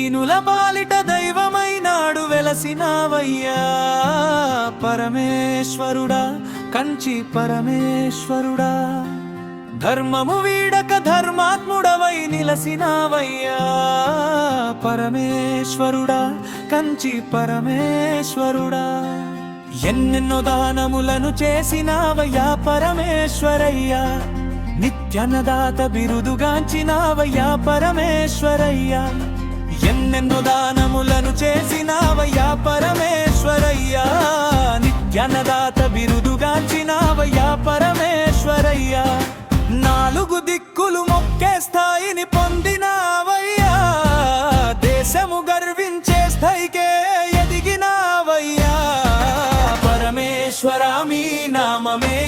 దీనుల పాలిట దైవమైనాడు వెలసినావయ్యా పరమేశ్వరుడా కంచి పరమేశ్వరుడా ధర్మము వీడక ధర్మాత్ముడవై నిలసినావయ్యా పరమేశ్వరుడా కంచి పరమేశ్వరుడా ఎన్నెన్నో దానములను చేసినావయ్యా పరమేశ్వరయ్యా నిత్యన్నదాత బిరుదుగాంచినావయ్యా పరమేశ్వరయ్యా ఎన్నెన్నో దానములను చేసినావయ్యా పరమేశ్వరయ్యా నిత్యన్నదాత బిరుదుగాంచినావయ్యా పరమేశ్వరయ్యా నాలుగు దిక్కులు మొక్కే స్థాయిని పొందినావయ్యా దేశము గర్వించే స్థాయికే ఎదిగినావయ్యా పరమేశ్వర మీ నామమే